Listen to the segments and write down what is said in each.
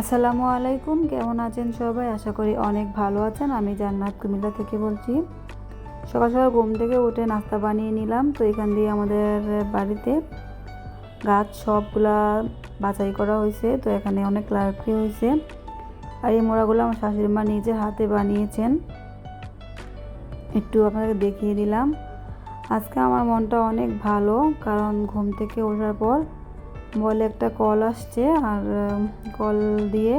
আসসালামু আলাইকুম, কেমন আছেন সবাই? আশা করি অনেক ভালো আছেন। আমি জান্নাত কুমিল্লা থেকে বলছি। সকাল সকাল ঘুম থেকে উঠে নাস্তা বানিয়ে নিলাম। তো এখান দিয়ে আমাদের বাড়িতে গাছ সবগুলা বাছাই করা হয়েছে। তো এখানে অনেক লাকড়ি হয়েছে। আর এই মোড়াগুলো আমার শাশুড়ি মা নিজের হাতে বানিয়েছেন। একটু আপনাদেরকে দেখিয়ে দিলাম। আজকে আমার মনটা অনেক ভালো, কারণ ঘুম থেকে ওঠার পর মোবাইলে একটা কল আসছে। আর কল দিয়ে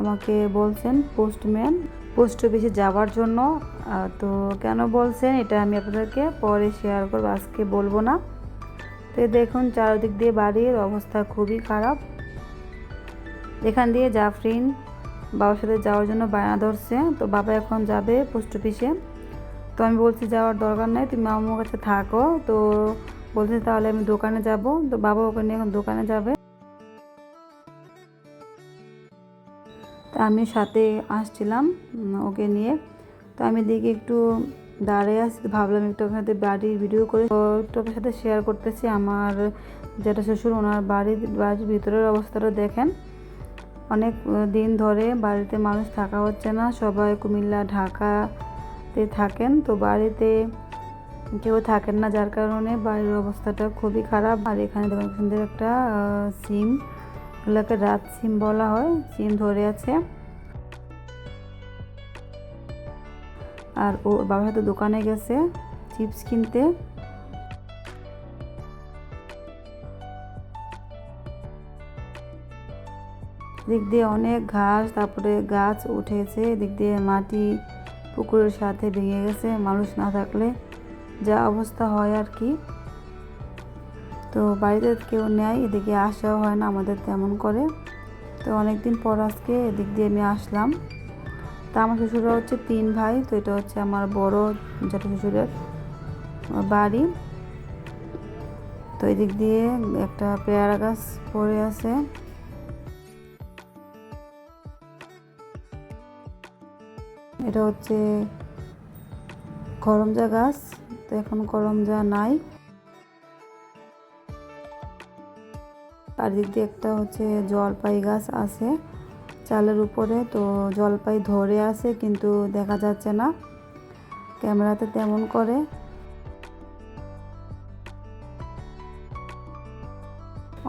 আমাকে বলছেন পোস্টম্যান পোস্ট অফিসে যাওয়ার জন্য। তো কেন বলছেন এটা আমি আপনাদেরকে পরে শেয়ার করবো, আজকে বলবো না। তো দেখুন চারদিক দিয়ে বাড়ির অবস্থা খুবই খারাপ। এখান দিয়ে জাফরিন বাবার সাথে যাওয়ার জন্য বায়না ধরছে। তো বাবা এখন যাবে পোস্ট অফিসে। তো আমি বলছি যাওয়ার দরকার নেই, তুমি আমার কাছে থাকো। তো বলছে তাহলে আমি দোকানে যাব। তো বাবা ওকে নিয়ে এখন দোকানে যাবে। তা আমি সাথে আসছিলাম ওকে নিয়ে। তো আমি দেখি একটু দাঁড়িয়ে আসছি, ভাবলাম একটু ওখানে বাড়ির ভিডিও করে একটু ওর সাথে শেয়ার করতেছি। আমার যেটা শ্বশুর, ওনার বাড়ির ভিতরের অবস্থাটা দেখেন। অনেক দিন ধরে বাড়িতে মানুষ থাকা হচ্ছে না, সবাই কুমিল্লা ঢাকাতে থাকেন। তো বাড়িতে কেউ থাকেন না, যার কারণে বাড়ির অবস্থাটা খুবই খারাপ। আর এখানে দেখুন সুন্দর একটা সিম, এগুলোকে রাত সিম বলা হয়, সিম ধরে আছে। আর ওর বাবার সাথে দোকানে গেছে চিপস কিনতে। দিক দিয়ে অনেক ঘাস, তারপরে গাছ উঠেছে। এদিক দিয়ে মাটি পুকুরের সাথে ভেঙে গেছে, মানুষ না থাকলে যা অবস্থা হয় আর কি। তো বাড়িতে কেউ নেয়, এদিকে আসাও হয় না আমাদের তেমন করে। তো অনেকদিন পর আজকে এদিক দিয়ে আমি আসলাম। তা আমার শ্বশুররা হচ্ছে 3 ভাই। তো এটা হচ্ছে আমার বড় যেটা শ্বশুরের বাড়ি। তো এদিক দিয়ে একটা পেয়ারা গাছ পড়ে আছে। এটা হচ্ছে করমজা গাছ। তো এখন করমজা নাই। আর দিক দিয়ে একটা হচ্ছে জলপাই গাছ আছে চালের উপরে। তো জলপাই ধরে আছে কিন্তু দেখা যাচ্ছে না ক্যামেরাতে তেমন করে।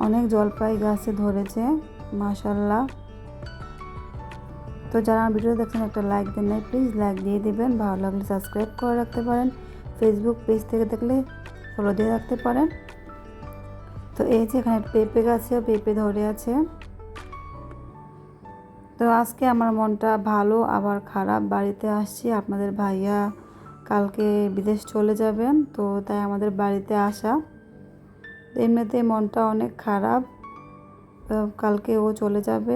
অনেক জলপাই গাছে ধরেছে, মাশাআল্লাহ। তো যারা আমার ভিডিও দেখছেন একটা লাইক দেন নাই, প্লিজ লাইক দিয়ে দিবেন। ভালো লাগলে সাবস্ক্রাইব করে রাখতে পারেন। ফেসবুক পেজ থেকে দেখলে ফলো দিয়ে রাখতে পারেন। তো এই যে এখানে পেঁপে গাছে পেঁপে ধরে আছে। তো আজকে আমার মনটা ভালো আবার খারাপ। বাড়িতে আসছি, আপনাদের ভাইয়া কালকে বিদেশ চলে যাবেন, তো তাই আমাদের বাড়িতে আসা। এমনিতে মনটা অনেক খারাপ, কালকে ও চলে যাবে।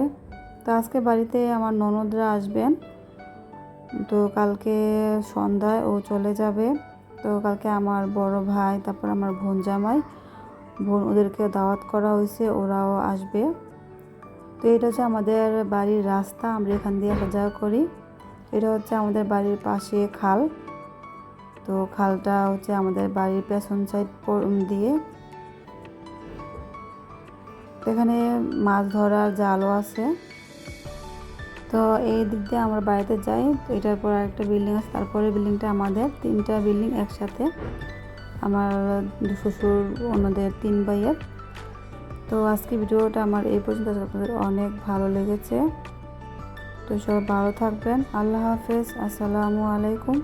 তো আজকে বাড়িতে আমার ননদরা আসবেন। তো কালকে সন্ধ্যায় ও চলে যাবে। তো কালকে আমার বড় ভাই, তারপর আমার বোন জামাই বোন, ওদেরকে দাওয়াত করা হয়েছে, ওরাও আসবে। তো এটা হচ্ছে আমাদের বাড়ির রাস্তা, আমরা এখান দিয়ে আসা যাওয়া করি। এটা হচ্ছে আমাদের বাড়ির পাশে খাল। তো খালটা হচ্ছে আমাদের বাড়ির পেছন সাইড দিয়ে। এখানে মাছ ধরার জালও আছে। তো এই দিক দিয়ে আমরা বাড়িতে যাই। তো এটার পর একটা বিল্ডিং আছে, তারপরে বিল্ডিংটা আমাদের। 3টা বিল্ডিং একসাথে, আমার শ্বশুর ওনাদের 3 ভাইয়ের। তো আজকে ভিডিওটা আমার এই পর্যন্ত। আপনাদের অনেক ভালো লেগেছে। তো সবাই ভালো থাকবেন। আল্লাহ হাফেজ, আসসালামু আলাইকুম।